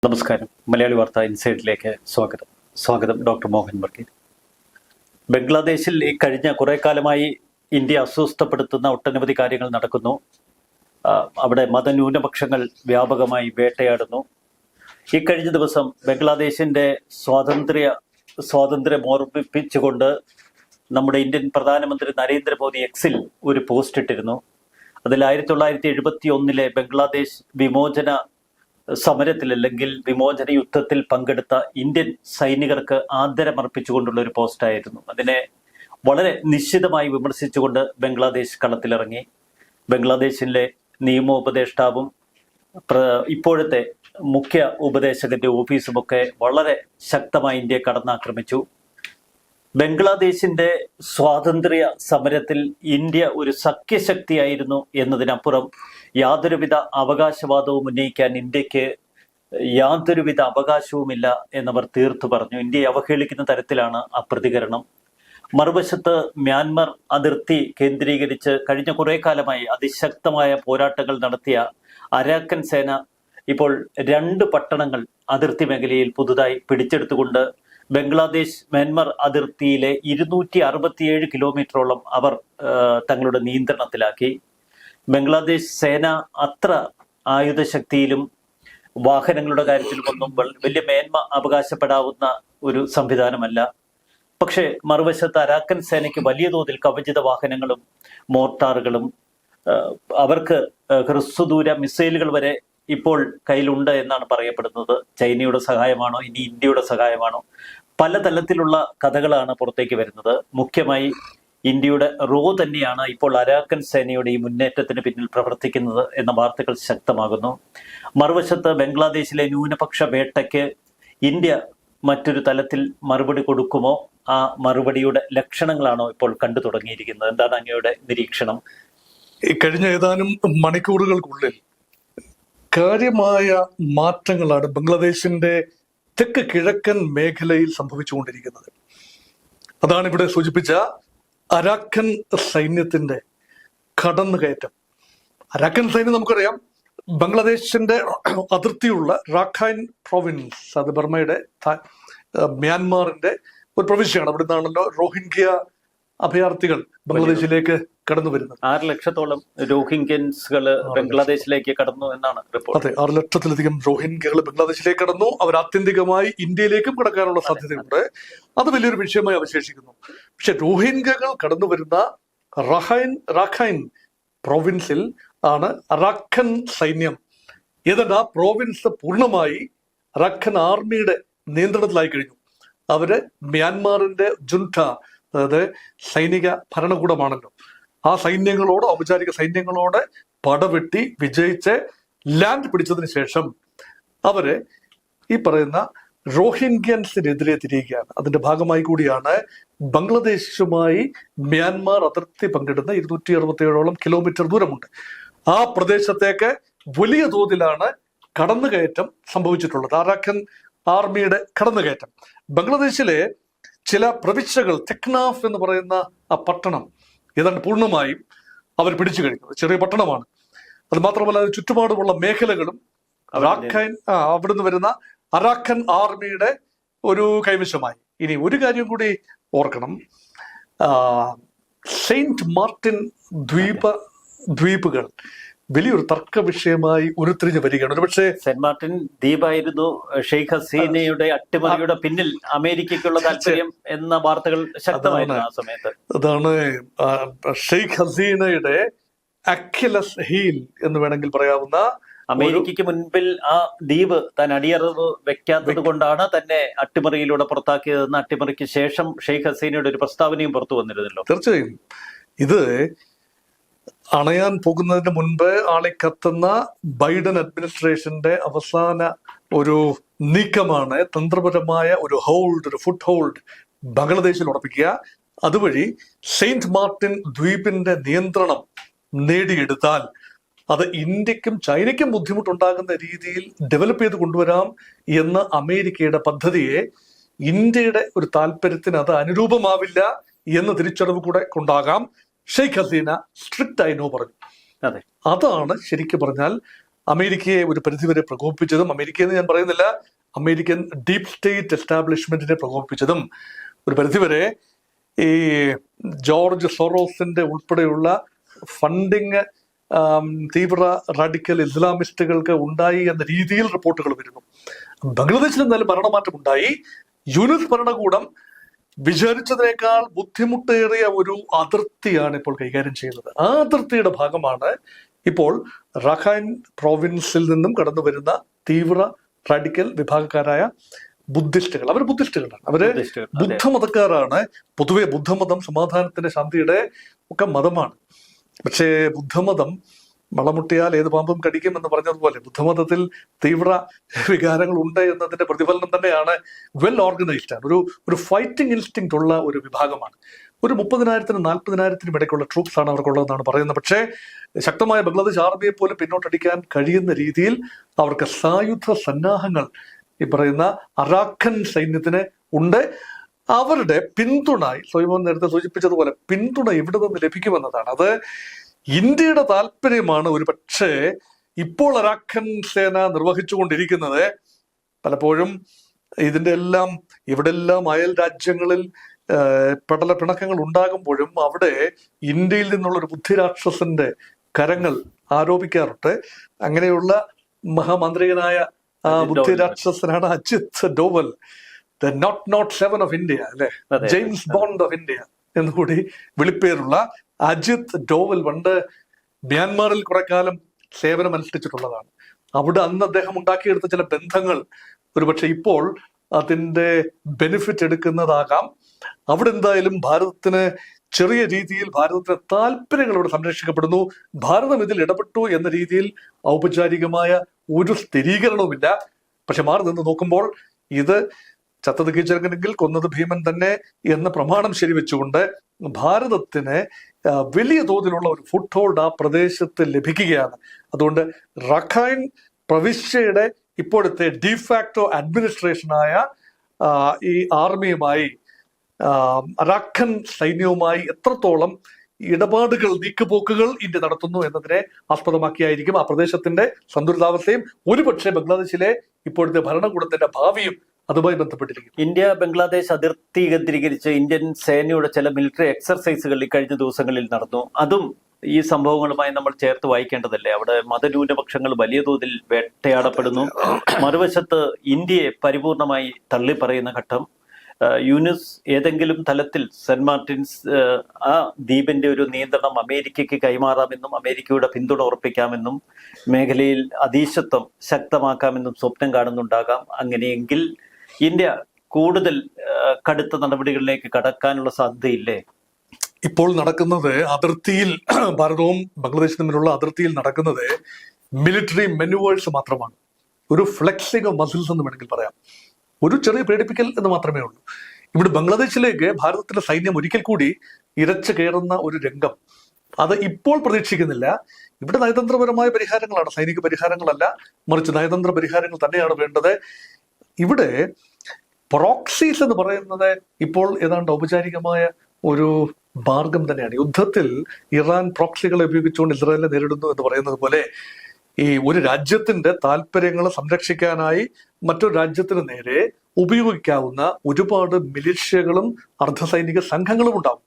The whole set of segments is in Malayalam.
നമസ്കാരം. മലയാളി വാർത്ത ഇൻസൈഡിലേക്ക് സ്വാഗതം. ഡോക്ടർ മോഹൻ വർക്കി. ബംഗ്ലാദേശിൽ ഈ കഴിഞ്ഞ കുറെ കാലമായി ഇന്ത്യ അസ്വസ്ഥപ്പെടുത്തുന്ന ഒട്ടനവധി കാര്യങ്ങൾ നടക്കുന്നു. അവിടെ മതന്യൂനപക്ഷങ്ങൾ വ്യാപകമായി വേട്ടയാടുന്നു. ഈ കഴിഞ്ഞ ദിവസം ബംഗ്ലാദേശിന്റെ സ്വാതന്ത്ര്യം ഓർമ്മിപ്പിച്ചുകൊണ്ട് നമ്മുടെ ഇന്ത്യൻ പ്രധാനമന്ത്രി നരേന്ദ്രമോദി എക്സിൽ ഒരു പോസ്റ്റ് ഇട്ടിരുന്നു. അതിൽ 1971 ബംഗ്ലാദേശ് വിമോചന സമരത്തിൽ അല്ലെങ്കിൽ വിമോചന യുദ്ധത്തിൽ പങ്കെടുത്ത ഇന്ത്യൻ സൈനികർക്ക് ആദരമർപ്പിച്ചുകൊണ്ടുള്ള ഒരു പോസ്റ്റായിരുന്നു. അതിനെ വളരെ നിശ്ചിതമായി വിമർശിച്ചുകൊണ്ട് ബംഗ്ലാദേശ് കളത്തിലിറങ്ങി. ബംഗ്ലാദേശിലെ നിയമോപദേഷ്ടാവും ഇപ്പോഴത്തെ മുഖ്യ ഉപദേശകന്റെ ഓഫീസുമൊക്കെ വളരെ ശക്തമായി ഇന്ത്യയെ കടന്നാക്രമിച്ചു. ബംഗ്ലാദേശിന്റെ സ്വാതന്ത്ര്യ സമരത്തിൽ ഇന്ത്യ ഒരു സഖ്യശക്തിയായിരുന്നു എന്നതിനപ്പുറം യാതൊരുവിധ അവകാശവാദവും ഉന്നയിക്കാൻ ഇന്ത്യക്ക് യാതൊരുവിധ അവകാശവുമില്ല എന്നവർ തീർത്തു പറഞ്ഞു. ഇന്ത്യയെ അവഹേളിക്കുന്ന തരത്തിലാണ് ആ പ്രതികരണം. മറുവശത്ത് മ്യാൻമർ അതിർത്തി കേന്ദ്രീകരിച്ച് കഴിഞ്ഞ കുറെ കാലമായി അതിശക്തമായ പോരാട്ടങ്ങൾ നടത്തിയ അരാക്കൻ സേന ഇപ്പോൾ 2 പട്ടണങ്ങൾ അതിർത്തി മേഖലയിൽ പുതുതായി പിടിച്ചെടുത്തുകൊണ്ട് ബംഗ്ലാദേശ് മ്യാൻമർ അതിർത്തിയിലെ 267 കിലോമീറ്ററോളം അവർ തങ്ങളുടെ നിയന്ത്രണത്തിലാക്കി. ബംഗ്ലാദേശ് സേന അത്ര ആയുധശക്തിയിലും വാഹനങ്ങളുടെ കാര്യത്തിലുമൊന്നും വലിയ മേന്മ അവകാശപ്പെടാവുന്ന ഒരു സംവിധാനമല്ല. പക്ഷേ മറുവശത്ത് അരാക്കൻ സേനയ്ക്ക് വലിയ തോതിൽ കവചിത വാഹനങ്ങളും മോർട്ടാറുകളും അവർക്ക് ഹ്രസ്വദൂര മിസൈലുകൾ വരെ ഇപ്പോൾ കയ്യിലുണ്ട് എന്നാണ് പറയപ്പെടുന്നത്. ചൈനയുടെ സഹായമാണോ ഇനി ഇന്ത്യയുടെ സഹായമാണോ? പല തലത്തിലുള്ള കഥകളാണ് പുറത്തേക്ക് വരുന്നത്. മുഖ്യമായി ഇന്ത്യയുടെ തന്നെയാണ് ഇപ്പോൾ അരാക്കൻ സേനയുടെ ഈ മുന്നേറ്റത്തിന് പിന്നിൽ പ്രവർത്തിക്കുന്നത് എന്ന വാർത്തകൾ ശക്തമാകുന്നു. മറുവശത്ത് ബംഗ്ലാദേശിലെ ന്യൂനപക്ഷ വേട്ടയ്ക്ക് ഇന്ത്യ മറ്റൊരു തലത്തിൽ മറുപടി കൊടുക്കുമോ? ആ മറുപടിയുടെ ലക്ഷണങ്ങളാണോ ഇപ്പോൾ കണ്ടു തുടങ്ങിയിരിക്കുന്നത്? എന്താണ് അങ്ങയുടെ നിരീക്ഷണം? ഈ കഴിഞ്ഞ ഏതാനും മണിക്കൂറുകൾക്കുള്ളിൽ കാര്യമായ മാറ്റങ്ങളാണ് ബംഗ്ലാദേശിന്റെ തെക്ക് കിഴക്കൻ മേഖലയിൽ സംഭവിച്ചുകൊണ്ടിരിക്കുന്നത്. അതാണ് ഇവിടെ സൂചിപ്പിച്ച അരാക്കൻ സൈന്യത്തിന്റെ കടന്നുകയറ്റം. അരാക്കൻ സൈന്യം നമുക്കറിയാം, ബംഗ്ലാദേശിന്റെ അതിർത്തിയുള്ള റാഖൈൻ പ്രൊവിൻസ്, അത് ബർമയുടെ മ്യാൻമാറിന്റെ ഒരു പ്രവിശ്യയാണ്. അവിടെ നിന്നാണല്ലോ റോഹിംഗ്യ അഭയാർത്ഥികൾ ബംഗ്ലാദേശിലേക്ക് കടന്നു വരുന്നത്. 6 ലക്ഷത്തോളം റോഹിംഗ്യൻസുകള് ബംഗ്ലാദേശിലേക്ക് കടന്നു എന്നാണ് റിപ്പോർട്ട്. അതെ, 6 ലക്ഷത്തിലധികം റോഹിംഗ്യകൾ ബംഗ്ലാദേശിലേക്ക് കടന്നു. അവർ ആത്യന്തികമായി ഇന്ത്യയിലേക്കും കടക്കാനുള്ള സാധ്യതയുണ്ട്. അത് വലിയൊരു വിഷയമായി അവശേഷിക്കുന്നു. പക്ഷെ റോഹിംഗ്യകൾ കടന്നു വരുന്ന റാഖൈൻ പ്രോവിൻസിൽ ആണ് അറാക്കൻ സൈന്യം. ഏതാണ്ട് ആ പ്രോവിൻസ് പൂർണ്ണമായി അറാക്കൻ ആർമിയുടെ നിയന്ത്രണത്തിലായി കഴിഞ്ഞു. അവര് മ്യാൻമാറിന്റെ ജുൻറ്റ, അതായത് സൈനിക ഭരണകൂടമാണല്ലോ, ആ സൈന്യങ്ങളോട്, ഔപചാരിക സൈന്യങ്ങളോട് പടവെട്ടി വിജയിച്ച് ലാൻഡ് പിടിച്ചതിന് ശേഷം അവര് ഈ പറയുന്ന റോഹിംഗ്യൻസിനെതിരെ തിരിയുകയാണ്. അതിന്റെ ഭാഗമായി കൂടിയാണ് ബംഗ്ലാദേശുമായി മ്യാൻമാർ അതിർത്തി പങ്കിടുന്ന 267 കിലോമീറ്റർ ദൂരമുണ്ട്. ആ പ്രദേശത്തേക്ക് വലിയ തോതിലാണ് കടന്നുകയറ്റം സംഭവിച്ചിട്ടുള്ളത്, അറാക്കൻ ആർമിയുടെ കടന്നുകയറ്റം. ബംഗ്ലാദേശിലെ ചില പ്രവിശ്യകൾ, തെക്നാഫ് എന്ന് പറയുന്ന ആ പട്ടണം ഏതാണ്ട് പൂർണ്ണമായും അവർ പിടിച്ചു കഴിഞ്ഞു. ചെറിയ പട്ടണമാണ്. അത് മാത്രമല്ല അതിന് ചുറ്റുപാടുമുള്ള മേഖലകളും അവിടുന്ന് വരുന്ന അറാക്കൻ ആർമിയുടെ ഒരു കൈവശമായി. ഇനി ഒരു കാര്യം കൂടി ഓർക്കണം, സെയിന്റ് മാർട്ടിൻ ദ്വീപുകൾ വലിയൊരു തർക്ക വിഷയമായി ഉരുത്തിരിഞ്ഞ് വരികയാണ്. ഒരുപക്ഷെ സെന്റ് മാർട്ടിൻ ദ്വീപായിരുന്നു ഷെയ്ഖ് ഹസീനയുടെ അട്ടിമറിയുടെ പിന്നിൽ അമേരിക്കയ്ക്കുള്ള താല്പര്യം എന്ന വാർത്തകൾ ശക്തമായിരുന്നു ആ സമയത്ത്. അതാണ് ഷെയ്ഖ് ഹസീനയുടെ അഖിലസ് ഹീൽ എന്ന് വേണമെങ്കിൽ പറയാവുന്ന. അമേരിക്കയ്ക്ക് മുൻപിൽ ആ ദ്വീപ് താൻ അടിയറവ് വെക്കാത്തത് കൊണ്ടാണ് തന്നെ അട്ടിമറിയിലൂടെ പുറത്താക്കിയതെന്ന് അട്ടിമറിക്ക് ശേഷം ഷെയ്ഖ് ഹസീനയുടെ ഒരു പ്രസ്താവനയും പുറത്തു വന്നിരുന്നല്ലോ. തീർച്ചയായും ഇത് അണയാൻ പോകുന്നതിന് മുൻപ് ആളിക്കത്തുന്ന ബൈഡൻ അഡ്മിനിസ്ട്രേഷന്റെ അവസാന ഒരു നീക്കമാണ് തന്ത്രപരമായ ഒരു ഫുട് ഹോൾഡ് ബംഗ്ലാദേശിൽ ഉറപ്പിക്കുക. അതുവഴി സെയിന്റ് മാർട്ടിൻ ദ്വീപിന്റെ നിയന്ത്രണം നേടിയെടുത്താൽ അത് ഇന്ത്യക്കും ചൈനയ്ക്കും ബുദ്ധിമുട്ടുണ്ടാകുന്ന രീതിയിൽ ഡെവലപ്പ് ചെയ്ത് കൊണ്ടുവരാം എന്ന അമേരിക്കയുടെ പദ്ധതിയെ ഇന്ത്യയുടെ ഒരു താല്പര്യത്തിന് അത് അനുരൂപമാവില്ല എന്ന തിരിച്ചറിവ് കൂടെ കൊണ്ടാകാം ഷെയ്ഖ് ഹസീന സ്ട്രിക്റ്റ് ആയി നോ പറഞ്ഞു. അതാണ് ശരിക്കും പറഞ്ഞാൽ അമേരിക്കയെ ഒരു പരിധിവരെ പ്രകോപിപ്പിച്ചതും, അമേരിക്കയെന്ന് ഞാൻ പറയുന്നില്ല, അമേരിക്കൻ ഡീപ് സ്റ്റേറ്റ് എസ്റ്റാബ്ലിഷ്മെന്റിനെ പ്രകോപിപ്പിച്ചതും ഒരു പരിധിവരെ ഈ ജോർജ് സോറോസിന്റെ ഉൾപ്പെടെയുള്ള ഫണ്ടിങ് തീവ്ര റാഡിക്കൽ ഇസ്ലാമിസ്റ്റുകൾക്ക് ഉണ്ടായി എന്ന രീതിയിൽ റിപ്പോർട്ടുകൾ വരുന്നു. ബംഗ്ലാദേശിൽ എന്തായാലും ഭരണമാറ്റം ഉണ്ടായി. യൂനിസ് ഭരണകൂടം വിചാരിച്ചതിനേക്കാൾ ബുദ്ധിമുട്ടേറിയ ഒരു അതിർത്തിയാണ് ഇപ്പോൾ കൈകാര്യം ചെയ്യുന്നത്. ആ അതിർത്തിയുടെ ഭാഗമാണ് ഇപ്പോൾ റഖൈൻ പ്രോവിൻസിൽ നിന്നും കടന്നു വരുന്ന തീവ്ര റാഡിക്കൽ വിഭാഗക്കാരായ ബുദ്ധിസ്റ്റുകൾ. അവർ ബുദ്ധിസ്റ്റുകളാണ്, അവര് ബുദ്ധമതക്കാരാണ്. പൊതുവെ ബുദ്ധമതം സമാധാനത്തിന്റെ, ശാന്തിയുടെ ഒക്കെ മതമാണ്. പക്ഷേ ബുദ്ധമതം വളമുട്ടിയാൽ ഏത് പാമ്പും കടിക്കും എന്ന് പറഞ്ഞതുപോലെ ബുദ്ധമതത്തിൽ തീവ്ര വികാരങ്ങൾ ഉണ്ട് എന്നതിന്റെ പ്രതിഫലനം തന്നെയാണ്. വെൽ ഓർഗനൈസ്ഡ് ആണ്, ഒരു ഫൈറ്റിംഗ് ഇൻസ്റ്റിങ് ഉള്ള ഒരു വിഭാഗമാണ്. ഒരു 30,000-നും 40,000-നും ഇടയ്ക്കുള്ള ട്രൂപ്സ് ആണ് അവർക്കുള്ളതെന്നാണ് പറയുന്നത്. പക്ഷേ ശക്തമായ ബംഗ്ലാദേശ് ആർമിയെ പോലും പിന്നോട്ടടിക്കാൻ കഴിയുന്ന രീതിയിൽ അവർക്ക് സായുധ സന്നാഹങ്ങൾ ഈ പറയുന്ന അറാഖൻ സൈന്യത്തിന് ഉണ്ട്. അവരുടെ പിന്തുണ, സ്വയമോൻ നേരത്തെ സൂചിപ്പിച്ചതുപോലെ, പിന്തുണ എവിടെ നിന്ന് ലഭിക്കുമെന്നതാണ്. അത് ഇന്ത്യയുടെ താല്പര്യമാണ് ഒരു പക്ഷേ ഇപ്പോൾ അറാഖൻ സേന നിർവഹിച്ചുകൊണ്ടിരിക്കുന്നത്. പലപ്പോഴും ഇതിന്റെ എല്ലാം ഇവിടെല്ലാം അയൽ രാജ്യങ്ങളിൽ പടല പിണക്കങ്ങൾ ഉണ്ടാകുമ്പോഴും അവിടെ ഇന്ത്യയിൽ നിന്നുള്ള ഒരു ബുദ്ധിരാക്ഷസന്റെ കരങ്ങൾ ആരോപിക്കാറുണ്ട്. അങ്ങനെയുള്ള മഹാമാന്ത്രികനായ ആ ബുദ്ധിരാക്ഷസനാണ് Ajit Doval, the naught 7 of India, അല്ലെ, ജെയിംസ് ബോണ്ട് ഓഫ് ഇന്ത്യ എന്നുകൂടി വിളിപ്പേരുള്ള അജിത് ഡോവൽ പണ്ട് മ്യാൻമാറിൽ കുറെ കാലം സേവനം അനുഷ്ഠിച്ചിട്ടുള്ളതാണ്. അവിടെ അന്ന് അദ്ദേഹം ഉണ്ടാക്കിയെടുത്ത ചില ബന്ധങ്ങൾ ഒരുപക്ഷെ ഇപ്പോൾ അതിന്റെ ബെനിഫിറ്റ് എടുക്കുന്നതാകാം. അവിടെ എന്തായാലും ഭാരതത്തിന് ചെറിയ രീതിയിൽ ഭാരതത്തിന്റെ താല്പര്യങ്ങൾ ഇവിടെ സംരക്ഷിക്കപ്പെടുന്നു. ഭാരതം ഇതിൽ ഇടപെട്ടു എന്ന രീതിയിൽ ഔപചാരികമായ ഒരു സ്ഥിരീകരണവുമില്ല. പക്ഷെ മാറി നിന്ന് നോക്കുമ്പോൾ ഇത് ചത്തത് കീച്ചരങ്ങനെങ്കിൽ കൊന്നത് ഭീമൻ തന്നെ എന്ന പ്രമാണം ശരിവെച്ചുകൊണ്ട് ഭാരതത്തിന് വലിയ തോതിലുള്ള ഒരു ഫുട് ഹോൾഡ് ആ പ്രദേശത്ത് ലഭിക്കുകയാണ്. അതുകൊണ്ട് റഖൈൻ പ്രവിശ്യയുടെ ഇപ്പോഴത്തെ ഡിഫാക്ടോ അഡ്മിനിസ്ട്രേഷനായ ഈ ആർമിയുമായി, അറാഖൻ സൈന്യവുമായി എത്രത്തോളം ഇടപാടുകൾ, നീക്കുപോക്കുകൾ ഇന്ത്യ നടത്തുന്നു എന്നതിനെ ആസ്പദമാക്കിയായിരിക്കും ആ പ്രദേശത്തിന്റെ സന്തുലിതാവസ്ഥയും ഒരുപക്ഷെ ബംഗ്ലാദേശിലെ ഇപ്പോഴത്തെ ഭരണകൂടത്തിന്റെ ഭാവിയും അതുമായി ബന്ധപ്പെട്ടിരിക്കും. ഇന്ത്യ ബംഗ്ലാദേശ് അതിർത്തി കേന്ദ്രീകരിച്ച് ഇന്ത്യൻ സേനയുടെ ചില മിലിറ്ററി എക്സർസൈസുകൾ ഇക്കഴിഞ്ഞ ദിവസങ്ങളിൽ നടന്നു. അതും ഈ സംഭവങ്ങളുമായി നമ്മൾ ചേർത്ത് വായിക്കേണ്ടതല്ലേ? അവിടെ മതന്യൂനപക്ഷങ്ങൾ വലിയ തോതിൽ വേട്ടയാടപ്പെടുന്നു. മറുവശത്ത് ഇന്ത്യയെ പരിപൂർണമായി തള്ളിപ്പറയുന്ന ഘട്ടം. യൂനിസ് ഏതെങ്കിലും തലത്തിൽ സെന്റ് മാർട്ടിൻസ് ആ ദ്വീപിന്റെ ഒരു നിയന്ത്രണം അമേരിക്കയ്ക്ക് കൈമാറാമെന്നും അമേരിക്കയുടെ പിന്തുണ ഉറപ്പിക്കാമെന്നും മേഖലയിൽ അധീശത്വം ശക്തമാക്കാമെന്നും സ്വപ്നം കാണുന്നുണ്ടാകാം. അങ്ങനെയെങ്കിൽ ഇന്ത്യ കൂടുതൽ കടുത്ത നടപടികളിലേക്ക് കടക്കാനുള്ള സാധ്യതയില്ലേ? ഇപ്പോൾ നടക്കുന്നത് അതിർത്തിയിൽ, ഭാരതവും ബംഗ്ലാദേശും തമ്മിലുള്ള അതിർത്തിയിൽ നടക്കുന്നത് മിലിറ്ററി മെനുവേഴ്സ് മാത്രമാണ്. ഒരു ഫ്ലെക്സിംഗ് ഓഫ് മസിൽസ് എന്ന് വേണമെങ്കിൽ പറയാം. ഒരു ചെറിയ പേടിപ്പിക്കൽ എന്ന് മാത്രമേ ഉള്ളൂ. ഇവിടെ ബംഗ്ലാദേശിലേക്ക് ഭാരതത്തിന്റെ സൈന്യം ഒരിക്കൽ കൂടി ഇരച്ചു കയറുന്ന ഒരു രംഗം അത് ഇപ്പോൾ പ്രതീക്ഷിക്കുന്നില്ല. ഇവിടെ നയതന്ത്രപരമായ പരിഹാരങ്ങളാണ്, സൈനിക പരിഹാരങ്ങളല്ല, മറിച്ച് നയതന്ത്ര പരിഹാരങ്ങൾ തന്നെയാണ് വേണ്ടത്. ഇവിടെ പ്രോക്സീസ് എന്ന് പറയുന്നത് ഇപ്പോൾ ഏതാണ്ട് ഔപചാരികമായ ഒരു മാർഗം തന്നെയാണ്. യുദ്ധത്തിൽ ഇറാൻ പ്രോക്സികളെ ഉപയോഗിച്ചുകൊണ്ട് ഇസ്രായേലിനെ നേരിടുന്നു എന്ന് പറയുന്നത് പോലെ ഈ ഒരു രാജ്യത്തിന്റെ താല്പര്യങ്ങൾ സംരക്ഷിക്കാനായി മറ്റൊരു രാജ്യത്തിന് നേരെ ഉപയോഗിക്കാവുന്ന ഒരുപാട് മിലിഷ്യകളും അർദ്ധസൈനിക സംഘങ്ങളും ഉണ്ടാവും.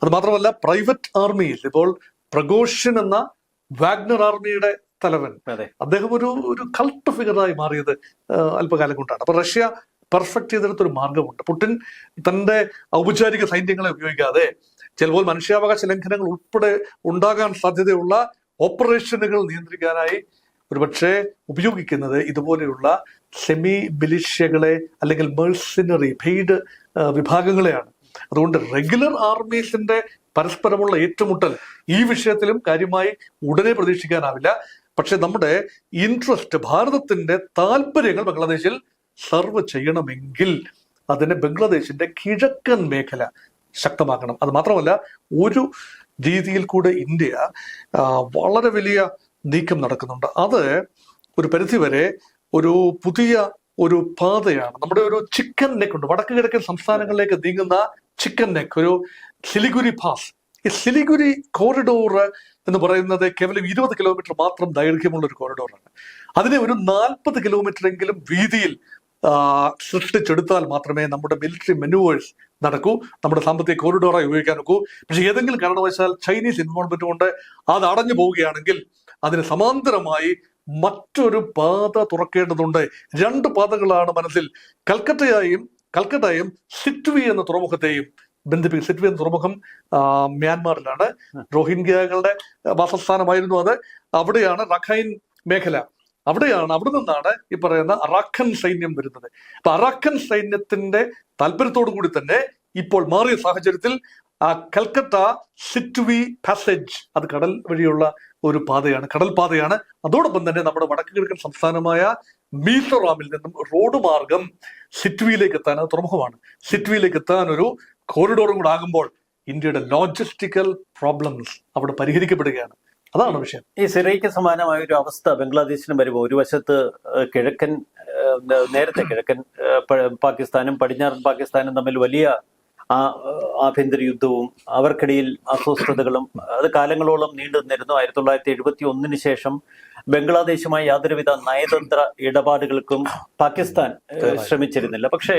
അത് മാത്രമല്ല പ്രൈവറ്റ് ആർമിയിൽ ഇപ്പോൾ പ്രഗോഷൻ എന്ന വാഗ്നർ ആർമിയുടെ തലവൻ, അദ്ദേഹം ഒരു കൾട്ട് ഫിഗറായി മാറിയത് അല്പകാലം കൊണ്ടാണ്. അപ്പൊ റഷ്യ പെർഫെക്റ്റ് ചെയ്തെടുത്തൊരു മാർഗമുണ്ട്. പുടിൻ തന്റെ ഔപചാരിക സൈന്യങ്ങളെ ഉപയോഗിക്കാതെ ചിലപ്പോൾ മനുഷ്യാവകാശ ലംഘനങ്ങൾ ഉൾപ്പെടെ ഉണ്ടാകാൻ സാധ്യതയുള്ള ഓപ്പറേഷനുകൾ നിയന്ത്രിക്കാനായി ഒരുപക്ഷെ ഉപയോഗിക്കുന്നത് ഇതുപോലെയുള്ള സെമി മിലിഷ്യകളെ അല്ലെങ്കിൽ മെർസിനറി പെയ്ഡ് വിഭാഗങ്ങളെയാണ്. അതുകൊണ്ട് റെഗുലർ ആർമീസിന്റെ പരസ്പരമുള്ള ഏറ്റുമുട്ടൽ ഈ വിഷയത്തിലും കാര്യമായി ഉടനെ പ്രതീക്ഷിക്കാനാവില്ല. പക്ഷെ നമ്മുടെ ഇൻട്രസ്റ്റ്, ഭാരതത്തിന്റെ താല്പര്യങ്ങൾ ബംഗ്ലാദേശിൽ സർവ് ചെയ്യണമെങ്കിൽ അതിന് ബംഗ്ലാദേശിന്റെ കിഴക്കൻ മേഖല ശക്തമാക്കണം. അത് മാത്രമല്ല ഒരു രീതിയിൽ കൂടെ ഇന്ത്യ വളരെ വലിയ നീക്കം നടക്കുന്നുണ്ട്. അത് ഒരു പരിധിവരെ ഒരു പുതിയ ഒരു പാതയാണ്. നമ്മുടെ ഒരു ചിക്കൻ നെക്ക് ഉണ്ട്, വടക്ക് കിഴക്കൻ സംസ്ഥാനങ്ങളിലേക്ക് നീങ്ങുന്ന ചിക്കൻ നെക്ക്, ഒരു സിലിഗുരി പാസ്, ഈ സിലിഗുരി കോറിഡോർ എന്ന് പറയുന്നത് കേവലം 20 കിലോമീറ്റർ മാത്രം ദൈർഘ്യമുള്ള ഒരു കോറിഡോറാണ്. അതിനെ ഒരു 40 കിലോമീറ്റർ എങ്കിലും വീതിയിൽ സൃഷ്ടിച്ചെടുത്താൽ മാത്രമേ നമ്മുടെ മിലിറ്ററി മെനൂവേഴ്സ് നടക്കൂ, നമ്മുടെ സാമ്പത്തിക കോറിഡോറായി ഉപയോഗിക്കാൻ നോക്കൂ. പക്ഷെ ഏതെങ്കിലും കാരണവശാൽ ചൈനീസ് ഇൻവോൾവ്മെന്റ് കൊണ്ട് അത് അടഞ്ഞു പോവുകയാണെങ്കിൽ അതിന് സമാന്തരമായി മറ്റൊരു പാത തുറക്കേണ്ടതുണ്ട്. 2 പാതകളാണ് മനസ്സിൽ. കൽക്കട്ടയും സിറ്റ്വി എന്ന തുറമുഖത്തെയും ബന്ധിപ്പിക്കും. സിറ്റ്വി എന്ന തുറമുഖം മ്യാൻമാറിലാണ്. റോഹിംഗ്യകളുടെ വാസസ്ഥാനമായിരുന്നു അത്. അവിടെയാണ് റഖൈൻ മേഖല. അവിടെ നിന്നാണ് ഈ പറയുന്ന അറാക്കൻ സൈന്യം വരുന്നത്. അപ്പൊ അറാക്കൻ സൈന്യത്തിന്റെ താല്പര്യത്തോടു കൂടി തന്നെ ഇപ്പോൾ മാറിയ സാഹചര്യത്തിൽ കൽക്കട്ട സിറ്റ്വി പാസേജ് അത് കടൽ വഴിയുള്ള ഒരു പാതയാണ്, കടൽ പാതയാണ്. അതോടൊപ്പം തന്നെ നമ്മുടെ വടക്ക് കിഴക്കൻ സംസ്ഥാനമായ മിസോറാമിൽ നിന്നും റോഡ് മാർഗം സിറ്റ്വിയിലേക്ക് എത്താൻ, അത് തുറമുഖമാണ്, സിറ്റ്വിയിലേക്ക് എത്താൻ ഒരു കോറിഡോറും കൂടെ ആകുമ്പോൾ ഇന്ത്യയുടെ ലോജിസ്റ്റിക്കൽ പ്രോബ്ലംസ് അവിടെ പരിഹരിക്കപ്പെടുകയാണ്. അതാണ് വിഷയം. ഈ സിറിയയ്ക്ക് സമാനമായ ഒരു അവസ്ഥ ബംഗ്ലാദേശിന് വരുമ്പോൾ ഒരു വശത്ത് നേരത്തെ കിഴക്കൻ പാകിസ്ഥാനും പടിഞ്ഞാറൻ പാകിസ്ഥാനും തമ്മിൽ വലിയ ആഭ്യന്തര യുദ്ധവും അവർക്കിടയിൽ അസ്വസ്ഥതകളും അത് കാലങ്ങളോളം നീണ്ടു നിന്നിരുന്നു. 1971 ശേഷം ബംഗ്ലാദേശുമായി യാതൊരുവിധ നയതന്ത്ര ഇടപാടുകൾക്കും പാകിസ്ഥാൻ ശ്രമിച്ചിരുന്നില്ല. പക്ഷേ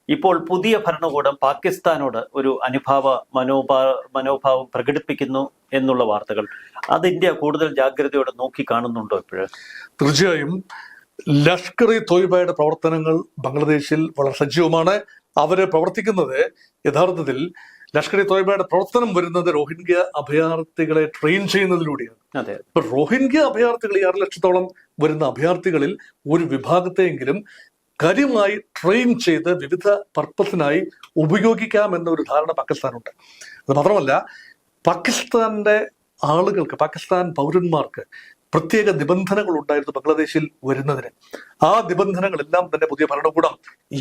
ഇപ്പോൾ പുതിയ ഭരണകൂടം പാകിസ്ഥാനോട് ഒരു മനോഭാവം പ്രകടിപ്പിക്കുന്നു എന്നുള്ള വാർത്തകൾ, അത് ഇന്ത്യ കൂടുതൽ ജാഗ്രതയോടെ നോക്കി കാണുന്നുണ്ടോ ഇപ്പോഴും? തീർച്ചയായും ലഷ്കർ ഇ തോയ്ബയുടെ പ്രവർത്തനങ്ങൾ ബംഗ്ലാദേശിൽ വളരെ സജീവമാണ്. അവര് പ്രവർത്തിക്കുന്നത് യഥാർത്ഥത്തിൽ ലഷ്കർ ഇ തോയ്ബയുടെ പ്രവർത്തനം വരുന്നത് റോഹിംഗ്യ അഭയാർത്ഥികളെ ട്രെയിൻ ചെയ്യുന്നതിലൂടെയാണ്. ഇപ്പൊ റോഹിംഗ്യ അഭയാർത്ഥികൾ 6 ലക്ഷത്തോളം വരുന്ന അഭയാർത്ഥികളിൽ ഒരു വിഭാഗത്തെയെങ്കിലും കാര്യമായി ട്രെയിൻ ചെയ്ത് വിവിധ പർപ്പസിനായി ഉപയോഗിക്കാം എന്നൊരു ധാരണ പാകിസ്ഥാനുണ്ട്. അത് മാത്രമല്ല, പാകിസ്ഥാന്റെ ആളുകൾക്ക്, പാകിസ്ഥാൻ പൗരന്മാർക്ക് പ്രത്യേക നിബന്ധനകൾ ഉണ്ടായിരുന്നു ബംഗ്ലാദേശിൽ വരുന്നതിന്. ആ നിബന്ധനകളെല്ലാം തന്നെ പുതിയ ഭരണകൂടം,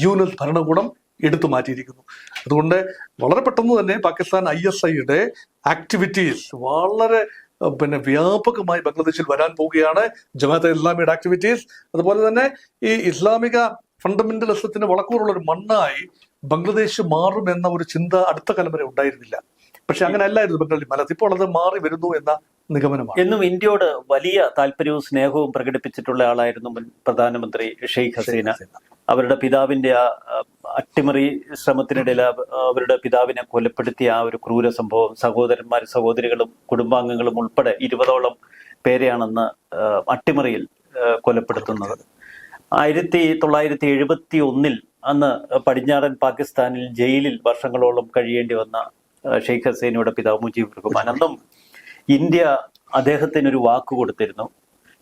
യൂനിറ്റ് ഭരണകൂടം എടുത്തു മാറ്റിയിരിക്കുന്നു. അതുകൊണ്ട് വളരെ പെട്ടെന്ന് തന്നെ പാകിസ്ഥാൻ ISIയുടെ ആക്ടിവിറ്റീസ് വളരെ വ്യാപകമായി ബംഗ്ലാദേശിൽ വരാൻ പോവുകയാണ്. ജമാഅത്തെ ഇസ്ലാമിയുടെ ആക്ടിവിറ്റീസ്, അതുപോലെ തന്നെ ഈ ഇസ്ലാമിക ഫണ്ടമെന്റലിസത്തിന് വളക്കൂറുള്ള ഒരു മണ്ണായി ബംഗ്ലാദേശ് മാറും എന്ന ഒരു ചിന്ത അടുത്ത കാലം വരെ ഉണ്ടായിരുന്നില്ല. പക്ഷെ അങ്ങനെ അല്ലായിരുന്നു ബംഗ്ലാദേശ് മലത്ത്. ഇപ്പോൾ അത് മാറി വരുന്നു എന്ന നിഗമനമാണ്. എന്നും ഇന്ത്യയോട് വലിയ താല്പര്യവും സ്നേഹവും പ്രകടിപ്പിച്ചിട്ടുള്ള ആളായിരുന്നു മുൻ പ്രധാനമന്ത്രി ഷെയ്ഖ് ഹസീന. അവരുടെ പിതാവിന്റെ ആ അട്ടിമറി ശ്രമത്തിനിടയിൽ അവരുടെ പിതാവിനെ കൊലപ്പെടുത്തിയ ആ ഒരു ക്രൂര സംഭവം, സഹോദരന്മാരും സഹോദരികളും കുടുംബാംഗങ്ങളും ഉൾപ്പെടെ 20ഓളം പേരെയാണെന്ന് അട്ടിമറിയിൽ കൊലപ്പെടുത്തുന്നത്. 1971 അന്ന് പടിഞ്ഞാറൻ പാകിസ്ഥാനിൽ ജയിലിൽ വർഷങ്ങളോളം കഴിയേണ്ടി വന്ന ഷെയ്ഖ് ഹസീനയുടെ പിതാവ് മുജീബുർ റഹ്മാൻ, അന്നും ഇന്ത്യ അദ്ദേഹത്തിനൊരു വാക്ക് കൊടുത്തിരുന്നു.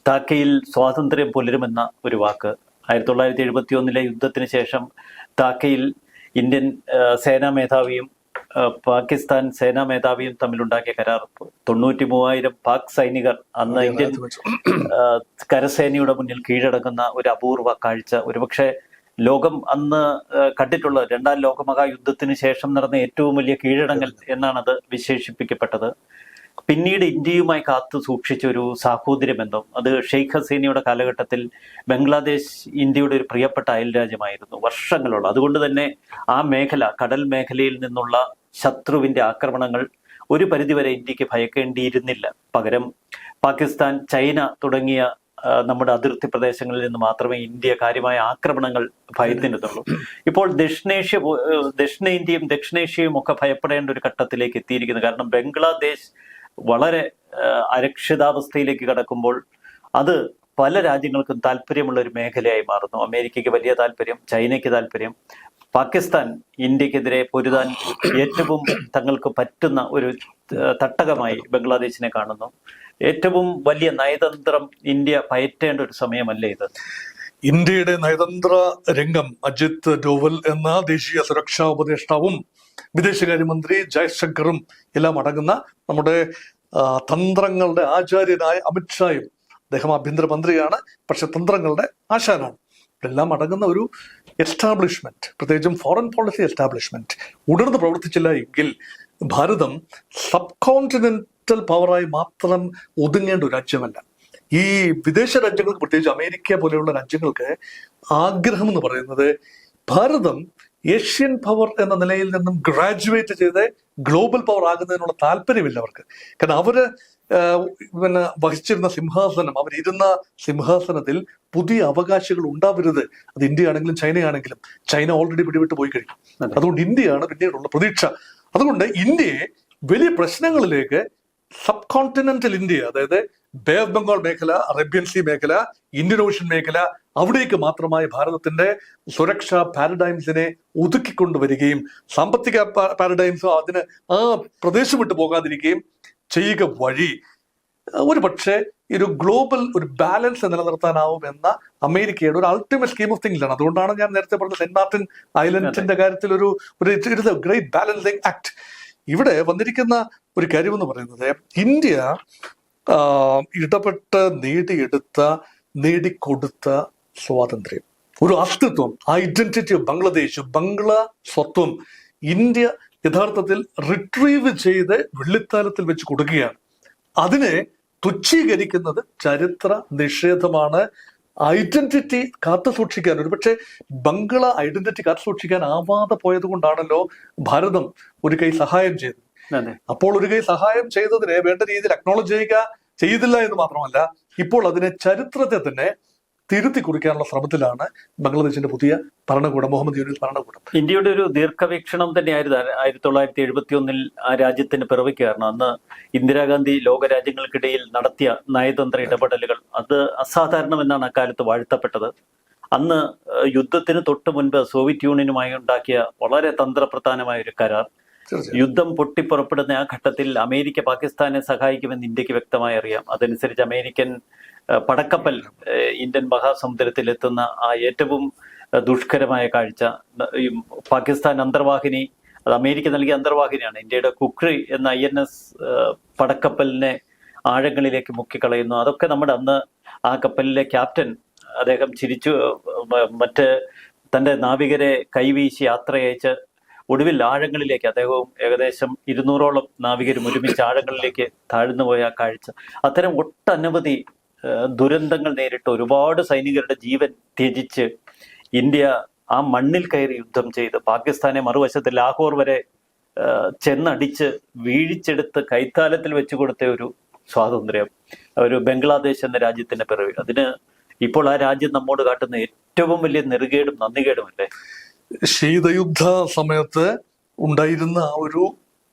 ധാക്കയിൽ സ്വാതന്ത്ര്യം പുലരുമെന്ന ഒരു വാക്ക്. 1971 യുദ്ധത്തിന് ശേഷം ധാക്കയിൽ ഇന്ത്യൻ സേനാ മേധാവിയും പാകിസ്ഥാൻ സേനാ മേധാവിയും തമ്മിലുണ്ടാക്കിയ കരാർ 93,000 പാക് സൈനികർ അന്ന് ഇന്ത്യൻ കരസേനയുടെ മുന്നിൽ കീഴടങ്ങുന്ന ഒരു അപൂർവ കാഴ്ച. ഒരുപക്ഷെ ലോകം അന്ന് കണ്ടിട്ടുള്ള 2ാം ലോകമഹായുദ്ധത്തിന് ശേഷം നടന്ന ഏറ്റവും വലിയ കീഴടങ്ങൽ എന്നാണ് അത് വിശേഷിപ്പിക്കപ്പെട്ടത്. പിന്നീട് ഇന്ത്യയുമായി കാത്തു സൂക്ഷിച്ച ഒരു സാഹോദര്യബന്ധം, അത് ഷെയ്ഖ് ഹസീനയുടെ കാലഘട്ടത്തിൽ ബംഗ്ലാദേശ് ഇന്ത്യയുടെ ഒരു പ്രിയപ്പെട്ട അയൽ രാജ്യമായിരുന്നു വർഷങ്ങളോളം. അതുകൊണ്ട് തന്നെ ആ മേഖല, കടൽ മേഖലയിൽ നിന്നുള്ള ശത്രുവിന്റെ ആക്രമണങ്ങൾ ഒരു പരിധിവരെ ഇന്ത്യക്ക് ഭയക്കേണ്ടിയിരുന്നില്ല. പകരം പാകിസ്ഥാൻ, ചൈന തുടങ്ങിയ നമ്മുടെ അതിർത്തി പ്രദേശങ്ങളിൽ നിന്ന് മാത്രമേ ഇന്ത്യ കാര്യമായ ആക്രമണങ്ങൾ ഭയത്തിനുള്ളൂ. ഇപ്പോൾ ദക്ഷിണേന്ത്യയും ദക്ഷിണേഷ്യയും ഒക്കെ ഭയപ്പെടേണ്ട ഒരു ഘട്ടത്തിലേക്ക് എത്തിയിരിക്കുന്നു. കാരണം ബംഗ്ലാദേശ് വളരെ അരക്ഷിതാവസ്ഥയിലേക്ക് കടക്കുമ്പോൾ അത് പല രാജ്യങ്ങൾക്കും താല്പര്യമുള്ള ഒരു മേഖലയായി മാറുന്നു. അമേരിക്കയ്ക്ക് വലിയ താല്പര്യം, ചൈനയ്ക്ക് താല്പര്യം. പാകിസ്ഥാൻ ഇന്ത്യക്കെതിരെ പൊരുതാൻ ഏറ്റവും തങ്ങൾക്ക് പറ്റുന്ന ഒരു തട്ടകമായി ബംഗ്ലാദേശിനെ കാണുന്നു. ഏറ്റവും വലിയ നയതന്ത്രം ഇന്ത്യ പയറ്റേണ്ട ഒരു സമയമല്ലേ ഇത്? ഇന്ത്യയുടെ നയതന്ത്ര രംഗം അജിത് ഡോവൽ എന്ന ദേശീയ സുരക്ഷാ ഉപദേഷ്ടാവും വിദേശകാര്യമന്ത്രി ജയശങ്കറും എല്ലാം അടങ്ങുന്ന നമ്മുടെ തന്ത്രങ്ങളുടെ ആചാര്യനായ അമിത്ഷായും, അദ്ദേഹം ആഭ്യന്തരമന്ത്രിയാണ്, പക്ഷെ തന്ത്രങ്ങളുടെ ആശാനാണ്, എല്ലാം അടങ്ങുന്ന ഒരു എസ്റ്റാബ്ലിഷ്മെന്റ്, പ്രത്യേകിച്ചും ഫോറിൻ പോളിസി എസ്റ്റാബ്ലിഷ്മെന്റ് ഉണർന്ന് പ്രവർത്തിച്ചില്ല എങ്കിൽ ഭാരതം സബ് കോണ്ടിനെന്റൽ പവറായി മാത്രം ഒതുങ്ങേണ്ട ഒരു രാജ്യമല്ല. ഈ വിദേശ രാജ്യങ്ങൾക്ക്, പ്രത്യേകിച്ച് അമേരിക്ക പോലെയുള്ള രാജ്യങ്ങൾക്ക് ആഗ്രഹം എന്ന് പറയുന്നത് ഭാരതം ഏഷ്യൻ പവർ എന്ന നിലയിൽ നിന്നും ഗ്രാജുവേറ്റ് ചെയ്ത് ഗ്ലോബൽ പവർ ആകുന്നതിനുള്ള താല്പര്യമില്ല അവർക്ക്. കാരണം അവര് വഹിച്ചിരുന്ന സിംഹാസനം, അവരിരുന്ന സിംഹാസനത്തിൽ പുതിയ അവകാശികൾ ഉണ്ടാവരുത്. അത് ഇന്ത്യ ആണെങ്കിലും ചൈനയാണെങ്കിലും. ചൈന ഓൾറെഡി പിടിവിട്ട് പോയി കഴിഞ്ഞു. അതുകൊണ്ട് ഇന്ത്യയാണ് പിന്നീടുള്ള പ്രതീക്ഷ. അതുകൊണ്ട് ഇന്ത്യയെ വലിയ പ്രശ്നങ്ങളിലേക്ക് സബ് കോണ്ടിനെന്റൽ ഇന്ത്യ, അതായത് ബേ ഓഫ് ബംഗാൾ മേഖല, അറേബ്യൻ സീ മേഖല, ഇന്ത്യൻ ഓഷ്യൻ മേഖല, അവിടേക്ക് മാത്രമായി ഭാരതത്തിന്റെ സുരക്ഷാ പാരഡൈംസിനെ ഒതുക്കിക്കൊണ്ടുവരികയും സാമ്പത്തിക പാരഡൈംസോ അതിന് ആ പ്രദേശം വിട്ടു പോകാതിരിക്കുകയും ചെയ്യുക വഴി ഒരു പക്ഷേ ഒരു ഗ്ലോബൽ ഒരു ബാലൻസ് നിലനിർത്താനാവും എന്ന അമേരിക്കയുടെ ഒരു അൾട്ടിമേറ്റ് സ്കീം ഓഫ് തിങ്സ് ആണ്. അതുകൊണ്ടാണ് ഞാൻ നേരത്തെ പറഞ്ഞ സെന്റ് മാർട്ടിൻ ഐലൻഡിന്റെ കാര്യത്തിൽ ഒരു ഗ്രേറ്റ് ബാലൻസിങ് ആക്ട്. ഇവിടെ വന്നിരിക്കുന്ന ഒരു കാര്യമെന്ന് പറയുന്നത്, ഇന്ത്യ ഇടപെട്ട് നേടിക്കൊടുത്ത സ്വാതന്ത്ര്യം, ഒരു അസ്തിത്വം, ഐഡന്റിറ്റി ഓഫ് ബംഗ്ലാദേശ്, ബംഗ്ലാ സ്വത്വം ഇന്ത്യ യഥാർത്ഥത്തിൽ റിട്രീവ് ചെയ്ത് വെള്ളിത്താലത്തിൽ വെച്ച് കൊടുക്കുകയാണ്. അതിനെ തുച്ഛീകരിക്കുന്നത് ചരിത്ര നിഷേധമാണ്. ഐഡന്റിറ്റി കാത്തു സൂക്ഷിക്കാൻ, ഒരുപക്ഷെ ബംഗ്ലാ ഐഡന്റിറ്റി കാത്തു സൂക്ഷിക്കാൻ ആവാതെ പോയത് കൊണ്ടാണല്ലോ ഭാരതം ഒരു കൈ സഹായം ചെയ്തത്. അപ്പോൾ ഒരു കൈ സഹായം ചെയ്തതിനെ വേണ്ട രീതിയിൽ അക്നോളജ് ചെയ്തില്ല എന്ന് മാത്രമല്ല, ഇപ്പോൾ അതിനെ ചരിത്രത്തെ തന്നെ തിരുത്തി കുറിക്കാനുള്ള ശ്രമത്തിലാണ് ബംഗ്ലാദേശിന്റെ പുതിയ ഭരണകൂടം, മുഹമ്മദ് യൂനിസ് ഭരണകൂടം. ഇന്ത്യയുടെ ഒരു ദീർഘവീക്ഷണം തന്നെയായിരുന്നു 1971 ആ രാജ്യത്തിന് പിറവിക്ക് കാരണം. അന്ന് ഇന്ദിരാഗാന്ധി ലോകരാജ്യങ്ങൾക്കിടയിൽ നടത്തിയ നയതന്ത്ര ഇടപെടലുകൾ അത് അസാധാരണമെന്നാണ് അക്കാലത്ത് വാഴ്ത്തപ്പെട്ടത്. അന്ന് യുദ്ധത്തിന് തൊട്ട് മുൻപ് സോവിയറ്റ് യൂണിയനുമായി ഉണ്ടാക്കിയ വളരെ തന്ത്രപ്രധാനമായ ഒരു കരാർ, യുദ്ധം പൊട്ടിപ്പുറപ്പെടുന്ന ആ ഘട്ടത്തിൽ അമേരിക്ക പാകിസ്ഥാനെ സഹായിക്കുമെന്ന് ഇന്ത്യക്ക് വ്യക്തമായി അറിയാം. അതനുസരിച്ച് അമേരിക്കൻ പടക്കപ്പൽ ഇന്ത്യൻ മഹാസമുദ്രത്തിൽ എത്തുന്ന ആ ഏറ്റവും ദുഷ്കരമായ കാഴ്ച, പാകിസ്ഥാൻ അന്തർവാഹിനി, അത് അമേരിക്ക നൽകിയ അന്തർവാഹിനിയാണ്, ഇന്ത്യയുടെ കുക്രി എന്ന INS പടക്കപ്പലിനെ ആഴങ്ങളിലേക്ക് മുക്കിക്കളയുന്നു. അതൊക്കെ നമ്മുടെ അന്ന് ആ കപ്പലിലെ ക്യാപ്റ്റൻ അദ്ദേഹം ചിരിച്ചു മറ്റ് തൻ്റെ നാവികരെ കൈവീശി യാത്രയച്ച് ഒടുവിൽ ആഴങ്ങളിലേക്ക്, അദ്ദേഹവും ഏകദേശം 200ഓളം നാവികരും ഒരുമിച്ച് ആഴങ്ങളിലേക്ക് താഴ്ന്നുപോയ കാഴ്ച, അത്തരം ഒട്ടനവധി ദുരന്തങ്ങൾ നേരിട്ട് ഒരുപാട് സൈനികരുടെ ജീവൻ ത്യജിച്ച് ഇന്ത്യ ആ മണ്ണിൽ കയറി യുദ്ധം ചെയ്ത് പാകിസ്ഥാനെ മറുവശത്ത് ലാഹോർ വരെ ചെന്നടിച്ച് വീഴിച്ചെടുത്ത് കൈത്താലത്തിൽ വെച്ചു കൊടുത്ത ഒരു സ്വാതന്ത്ര്യം, ഒരു ബംഗ്ലാദേശ് എന്ന രാജ്യത്തിന്റെ പിറവി, അതിന് ഇപ്പോൾ ആ രാജ്യം നമ്മോട് കാട്ടുന്ന ഏറ്റവും വലിയ നെറുകേടും നന്ദികേടുമല്ലേ. ശീതയുദ്ധ സമയത്ത് ഉണ്ടായിരുന്ന ആ ഒരു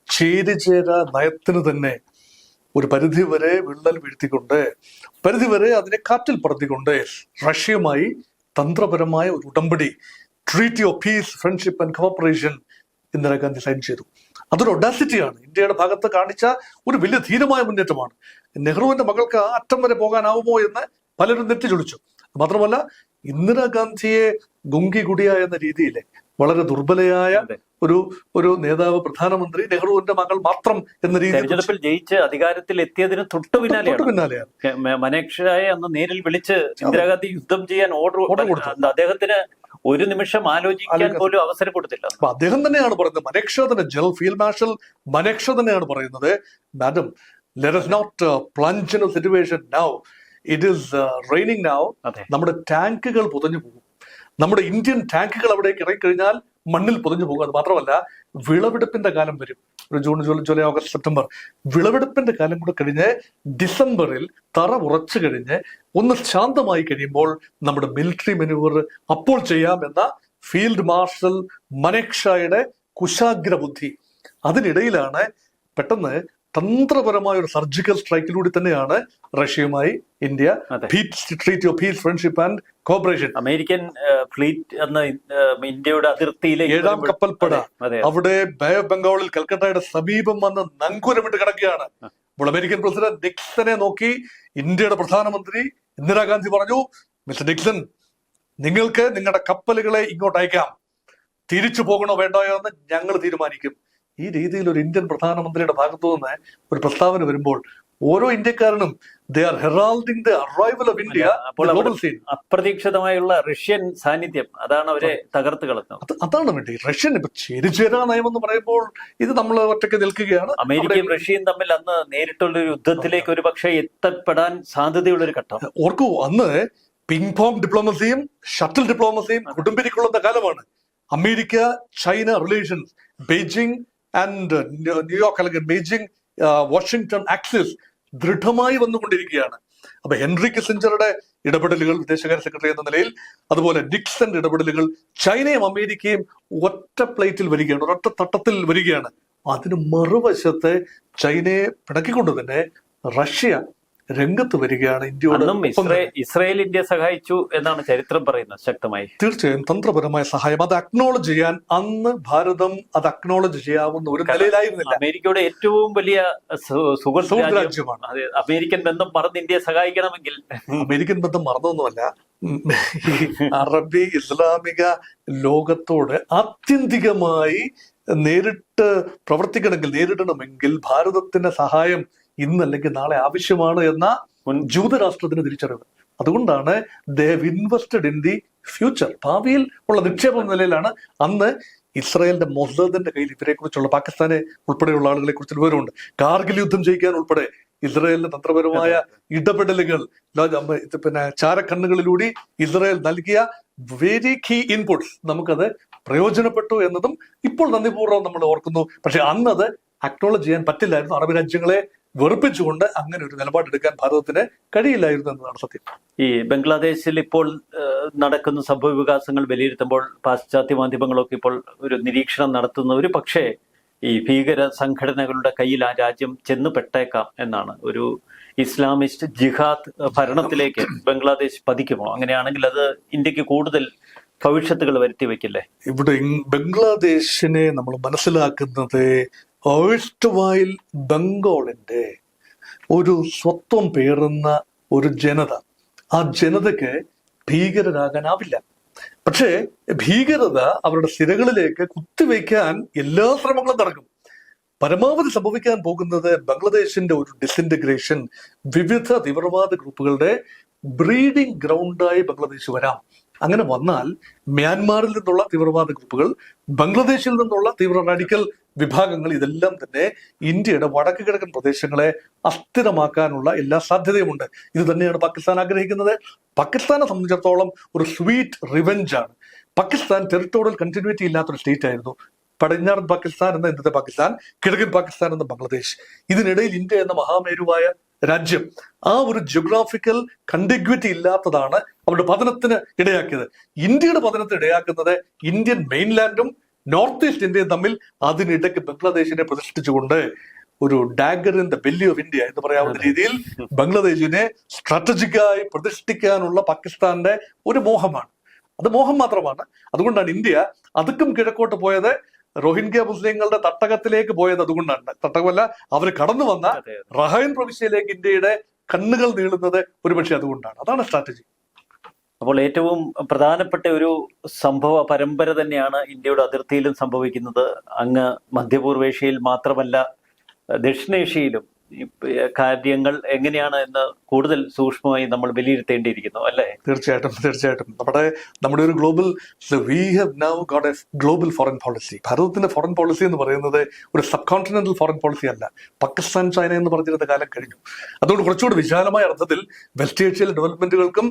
ചേരിചേര നയത്തിന് തന്നെ ഒരു പരിധിവരെ വിള്ളൽ വീഴ്ത്തിക്കൊണ്ട്, പരിധിവരെ അതിനെ കാറ്റിൽ പറത്തിക്കൊണ്ട് റഷ്യയുമായി തന്ത്രപരമായ ഒരു ഉടമ്പടി, treaty of peace, friendship and cooperation Indira Gandhi sign ചെയ്തു. അതൊരു ഒഡാസിറ്റിയാണ്, ഇന്ത്യയുടെ ഭാഗത്ത് കാണിച്ച ഒരു വലിയ ധീരമായ മുന്നേറ്റമാണ്. നെഹ്റുവിന്റെ മകൾക്ക് ആ അറ്റം വരെ പോകാനാവുമോ എന്ന് പലരും നെറ്റിച്ചൊളിച്ചു. മാത്രമല്ല, ഇന്ദിരാഗാന്ധിയെ ഗുങ്കി ഗുഡിയ എന്ന രീതിയിൽ വളരെ ദുർബലയായ ഒരു നേതാവ്, പ്രധാനമന്ത്രി, നെഹ്റുവിന്റെ മകൾ മാത്രം എന്ന രീതിയിൽ തെരഞ്ഞെടുപ്പിൽ ജയിച്ച് അധികാരത്തിൽ എത്തിയതിന് തൊട്ടു പിന്നാലെയാണ് മനേക്ഷയെ അന്ന് നേരിൽ വിളിച്ച് ഇന്ദിരാഗാന്ധി യുദ്ധം ചെയ്യാൻ ഓർഡർ കൊടുത്തു. അദ്ദേഹത്തിന് ഒരു നിമിഷം ആലോചിക്കാൻ പോലും അവസരം കൊടുത്തില്ല. അപ്പൊ അദ്ദേഹം തന്നെയാണ് പറയുന്നത്, മനേക്ഷ തന്നെ, ജനറൽ ഫീൽഡ് മാർഷൽ മനേക്ഷ തന്നെയാണ് പറയുന്നത്, madam, let us not plunge in a situation now. It is raining now. നമ്മുടെ ടാങ്കുകൾ പുതഞ്ഞു പോകും. നമ്മുടെ ഇന്ത്യൻ ടാങ്കുകൾ അവിടേക്ക് ഇറങ്ങിക്കഴിഞ്ഞാൽ മണ്ണിൽ പുതഞ്ഞു പോകും. അത് മാത്രമല്ല, വിളവെടുപ്പിന്റെ കാലം വരും. ഒരു ജൂൺ, ജൂലൈ, ഓഗസ്റ്റ്, സെപ്റ്റംബർ, വിളവെടുപ്പിന്റെ കാലം കൂടെ കഴിഞ്ഞ് ഡിസംബറിൽ തറ ഉറച്ചു കഴിഞ്ഞ് ഒന്ന് ശാന്തമായി കഴിയുമ്പോൾ നമ്മുടെ മിലിറ്ററി മെനൂവർ അപ്പോൾ ചെയ്യാമെന്ന ഫീൽഡ് മാർഷൽ മനേക്ഷയുടെ കുശാഗ്ര ബുദ്ധി. അതിനിടയിലാണ് പെട്ടെന്ന് തന്ത്രപരമായ ഒരു സർജിക്കൽ സ്ട്രൈക്കിലൂടെ തന്നെയാണ് റഷ്യയുമായി India treaty of peace, friendship and cooperation. American fleet എന്ന ഇന്ത്യയുടെ അതിർത്തിയിലേക്ക് 7ാം കപ്പൽപ്പട അവിടെ ബേ ഓഫ് ബംഗാളിൽ കൽക്കട്ടയുടെ സമീപം വന്ന് നങ്കൂരമിട്ട് കിടക്കുകയാണ്. അപ്പോൾ അമേരിക്കൻ പ്രസിഡന്റ് നിക്സനെ നോക്കി ഇന്ത്യയുടെ പ്രധാനമന്ത്രി ഇന്ദിരാഗാന്ധി പറഞ്ഞു, മിസ്റ്റർ നിക്സൺ, നിങ്ങൾക്ക് നിങ്ങളുടെ കപ്പലുകളെ ഇങ്ങോട്ട് അയക്കാം, തിരിച്ചു പോകണോ വേണ്ടയോ എന്ന് ഞങ്ങൾ തീരുമാനിക്കും. ഈ രീതിയിൽ ഒരു ഇന്ത്യൻ പ്രധാനമന്ത്രിയുടെ ഭാഗത്തു നിന്ന് ഒരു പ്രസ്താവന വരുമ്പോൾ ഓരോ ഇന്ത്യക്കാരനും they are heralding the arrival of India. അപ്രതീക്ഷിതമായുള്ള റഷ്യൻ സാന്നിധ്യം അതാണ് അവരെ തകർത്ത് കളഞ്ഞത്. അതാണ് വേണ്ടി റഷ്യൻ ഇപ്പൊ ചേരിചേരാ നയം എന്ന് പറയുമ്പോൾ ഇത് നമ്മൾ ഒറ്റയ്ക്ക് നിൽക്കുകയാണ്. അമേരിക്കയും റഷ്യയും തമ്മിൽ അന്ന് നേരിട്ടുള്ള ഒരു യുദ്ധത്തിലേക്ക് ഒരു പക്ഷേ എത്തപ്പെടാൻ സാധ്യതയുള്ള ഒരു ഘട്ടം. ഓർക്കൂ, അന്ന് പിങ് പോങ് ഡിപ്ലോമസിയും ഷട്ടിൽ ഡിപ്ലോമസിയും കുടുംബിരിക്കൊള്ളുന്ന കാലമാണ്. America China relations, Beijing and New York അല്ലെങ്കിൽ ബെയ്ജിംഗ് വാഷിംഗ്ടൺ ആക്സിസ് ദൃഢമായി വന്നുകൊണ്ടിരിക്കുകയാണ്. അപ്പൊ ഹെൻറി കിസിഞ്ചറുടെ ഇടപെടലുകൾ വിദേശകാര്യ സെക്രട്ടറി എന്ന നിലയിൽ, അതുപോലെ നിക്സന്റെ ഇടപെടലുകൾ, ചൈനയും അമേരിക്കയും ഒറ്റ പ്ലേറ്റിൽ വരികയാണ്, ഒരൊറ്റ തട്ടത്തിൽ വരികയാണ്. അതിന് മറുവശത്ത് ചൈനയെ പിണക്കിക്കൊണ്ട് തന്നെ റഷ്യ രംഗത്ത് വരികയാണ് ഇന്ത്യയോട്. ഇസ്രായേൽ ഇന്ത്യ സഹായിച്ചു എന്നാണ് ചരിത്രം പറയുന്നത് ശക്തമായി. തീർച്ചയായും തന്ത്രപരമായ സഹായം അത് അക്നോളജ് ചെയ്യാൻ അന്ന് ഭാരതം അത് അക്നോളജ് ചെയ്യാവുന്ന ഒരു നിലയിലായിരുന്നില്ല. അമേരിക്കയുടെ ഏറ്റവും വലിയ സുഹൃത്ത് രാജ്യമാണ്. അമേരിക്കൻ ബന്ധം മറന്ന് ഇന്ത്യയെ സഹായിക്കണമെങ്കിൽ അമേരിക്കൻ ബന്ധം മറന്നൊന്നുമല്ല, അറബി ഇസ്ലാമിക ലോകത്തോട് ആത്യന്തികമായി നേരിട്ട് നേരിടണമെങ്കിൽ ഭാരതത്തിന്റെ സഹായം ഇന്നല്ലെങ്കിൽ നാളെ ആവശ്യമാണ് എന്ന ജൂതരാഷ്ട്രത്തിന് തിരിച്ചറിവ്. അതുകൊണ്ടാണ് they have invested in the future, ഭാവിയിൽ ഉള്ള നിക്ഷേപം നിലയിലാണ് അന്ന് ഇസ്രായേലിന്റെ മൊസാദിന്റെ കയ്യിൽ ഇവരെ കുറിച്ചുള്ള, പാകിസ്ഥാനെ ഉൾപ്പെടെയുള്ള ആളുകളെ കുറിച്ച് വിവരമുണ്ട്. കാർഗിൽ യുദ്ധം ജയിക്കാൻ ഉൾപ്പെടെ ഇസ്രായേലിന്റെ തന്ത്രപരമായ ഇടപെടലുകൾ, പിന്നെ ചാരക്കണ്ണുകളിലൂടെ ഇസ്രായേൽ നൽകിയ വെരി കീ ഇൻപുട്സ് നമുക്കത് പ്രയോജനപ്പെട്ടു എന്നതും ഇപ്പോൾ നന്ദിപൂർവ്വം നമ്മൾ ഓർക്കുന്നു. പക്ഷെ അന്നത് അക്നോളജ് ചെയ്യാൻ പറ്റില്ലായിരുന്നു. അറബ് രാജ്യങ്ങളെ വെറുപ്പിച്ചുകൊണ്ട് അങ്ങനെ ഒരു നിലപാടെടുക്കാൻ ഭാരതത്തിന് കഴിയില്ലായിരുന്നു എന്നതാണ് സത്യം. ഈ ബംഗ്ലാദേശിൽ ഇപ്പോൾ നടക്കുന്ന സംഭവ വികാസങ്ങൾ വിലയിരുത്തുമ്പോൾ പാശ്ചാത്യ മാധ്യമങ്ങളൊക്കെ ഇപ്പോൾ ഒരു നിരീക്ഷണം നടത്തുന്ന ഒരു പക്ഷേ ഈ ഭീകര സംഘടനകളുടെ കയ്യിൽ ആ രാജ്യം ചെന്ന് പെട്ടേക്കാം എന്നാണ്. ഒരു ഇസ്ലാമിസ്റ്റ് ജിഹാദ് ഭരണത്തിലേക്ക് ബംഗ്ലാദേശ് പതിക്കുമോ? അങ്ങനെയാണെങ്കിൽ അത് ഇന്ത്യക്ക് കൂടുതൽ ഭവിഷ്യത്തുകൾ വരുത്തി വെക്കില്ലേ? ഇവിടെ ബംഗ്ലാദേശിനെ നമ്മൾ മനസ്സിലാക്കുന്നത് ഓഴ്സ്റ്റ്വൈൽ ബംഗാളിന്റെ ഒരു സ്വത്വം പേറുന്ന ഒരു ജനത, ആ ജനതയ്ക്ക് ഭീകരരാകാനാവില്ല. പക്ഷേ ഭീകരത അവരുടെ സിരകളിലേക്ക് കുത്തിവെക്കാൻ എല്ലാ ശ്രമങ്ങളും നടക്കും. പരമാവധി സംഭവിക്കാൻ പോകുന്നത് ബംഗ്ലാദേശിന്റെ ഒരു ഡിസിന്റഗ്രേഷൻ, വിവിധ തീവ്രവാദ ഗ്രൂപ്പുകളുടെ ബ്രീഡിംഗ് ഗ്രൗണ്ടായി ബംഗ്ലാദേശ് വരാം. അങ്ങനെ വന്നാൽ മ്യാൻമാറിൽ നിന്നുള്ള തീവ്രവാദ ഗ്രൂപ്പുകൾ, ബംഗ്ലാദേശിൽ നിന്നുള്ള തീവ്ര റാഡിക്കൽ വിഭാഗങ്ങൾ, ഇതെല്ലാം തന്നെ ഇന്ത്യയുടെ വടക്ക് കിഴക്കൻ പ്രദേശങ്ങളെ അസ്ഥിരമാക്കാനുള്ള എല്ലാ സാധ്യതയുമുണ്ട്. ഇത് തന്നെയാണ് പാകിസ്ഥാൻ ആഗ്രഹിക്കുന്നത്. പാകിസ്ഥാനെ സംബന്ധിച്ചിടത്തോളം ഒരു സ്വീറ്റ് റിവെഞ്ച് ആണ്. പാകിസ്ഥാൻ ടെറിട്ടോറിയൽ കണ്ടിന്യൂറ്റി ഇല്ലാത്തൊരു സ്റ്റേറ്റ് ആയിരുന്നു. പടിഞ്ഞാറൻ പാകിസ്ഥാൻ എന്ന ഇന്നത്തെ പാകിസ്ഥാൻ, കിഴക്കൻ പാകിസ്ഥാൻ എന്ന ബംഗ്ലാദേശ്, ഇതിനിടയിൽ ഇന്ത്യ എന്ന മഹാമേരുവായ രാജ്യം, ആ ഒരു ജിയോഗ്രാഫിക്കൽ കണ്ടിഗ്വിറ്റി ഇല്ലാത്തതാണ് അവരുടെ പതനത്തിന് ഇടയാക്കിയത്. ഇന്ത്യയുടെ പതനത്തിന് ഇടയാക്കുന്നത് ഇന്ത്യൻ മെയിൻലാൻഡും നോർത്ത് ഈസ്റ്റ് ഇന്ത്യയും തമ്മിൽ അതിനിടയ്ക്ക് ബംഗ്ലാദേശിനെ പ്രതിഷ്ഠിച്ചുകൊണ്ട് ഒരു dagger in the belly of India എന്ന് പറയാവുന്ന രീതിയിൽ ബംഗ്ലാദേശിനെ സ്ട്രാറ്റജിക്കായി പ്രതിഷ്ഠിക്കാനുള്ള പാകിസ്ഥാന്റെ ഒരു മോഹമാണ്. അത് മോഹം മാത്രമാണ്. അതുകൊണ്ടാണ് ഇന്ത്യ അതുക്കും കിഴക്കോട്ട് പോയത്, റോഹിംഗ്യ മുസ്ലിങ്ങളുടെ തട്ടകത്തിലേക്ക് പോയത് അതുകൊണ്ടാണ്. തട്ടകമല്ല, അവർ കടന്നു വന്ന റഹൈൻ പ്രവിശ്യയിലേക്ക് ഇന്ത്യയുടെ കണ്ണുകൾ നീളുന്നത് ഒരുപക്ഷെ അതുകൊണ്ടാണ്. അതാണ് സ്ട്രാറ്റജി. അപ്പോൾ ഏറ്റവും പ്രധാനപ്പെട്ട ഒരു സംഭവ പരമ്പര തന്നെയാണ് ഇന്ത്യയുടെ അതിർത്തിയിലും സംഭവിക്കുന്നത്. അങ്ങ് മധ്യപൂർവേഷ്യയിൽ മാത്രമല്ല, ദക്ഷിണേഷ്യയിലും കാര്യങ്ങൾ എങ്ങനെയാണ് എന്ന് കൂടുതൽ സൂക്ഷ്മമായി നമ്മൾ വിലയിരുത്തേണ്ടിയിരിക്കുന്നു, അല്ലേ? തീർച്ചയായിട്ടും നമ്മുടെ ഒരു we have now got A global foreign policy. ഭാരതത്തിന്റെ ഫോറിൻ പോളിസി എന്ന് പറയുന്നത് ഒരു സബ് കോണ്ടിനെന്റൽ ഫോറിൻ പോളിസി അല്ല. പാകിസ്ഥാൻ, ചൈന എന്ന് പറഞ്ഞിരുന്ന കാലം കഴിഞ്ഞു. അതുകൊണ്ട് കുറച്ചുകൂടി വിശാലമായ അർത്ഥത്തിൽ വെസ്റ്റ് ഏഷ്യയിലെ ഡെവലപ്മെന്റുകൾക്കും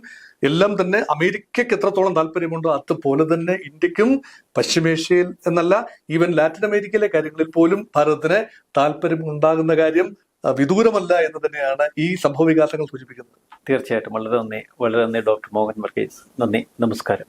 എല്ലാം തന്നെ അമേരിക്കയ്ക്ക് എത്രത്തോളം താല്പര്യമുണ്ടോ അതുപോലെ തന്നെ ഇന്ത്യക്കും പശ്ചിമേഷ്യയിൽ എന്നല്ല, ഈവൻ ലാറ്റിൻ അമേരിക്കയിലെ കാര്യങ്ങളിൽ പോലും ഭാരതത്തിന് താല്പര്യം ഉണ്ടാകുന്ന കാര്യം വിദൂരമല്ല എന്ന് തന്നെയാണ് ഈ സംഭവ വികാസങ്ങൾ സൂചിപ്പിക്കുന്നത്. തീർച്ചയായിട്ടും വളരെ നന്ദി ഡോക്ടർ മോഹൻ വർഗീസ്. നന്ദി, നമസ്കാരം.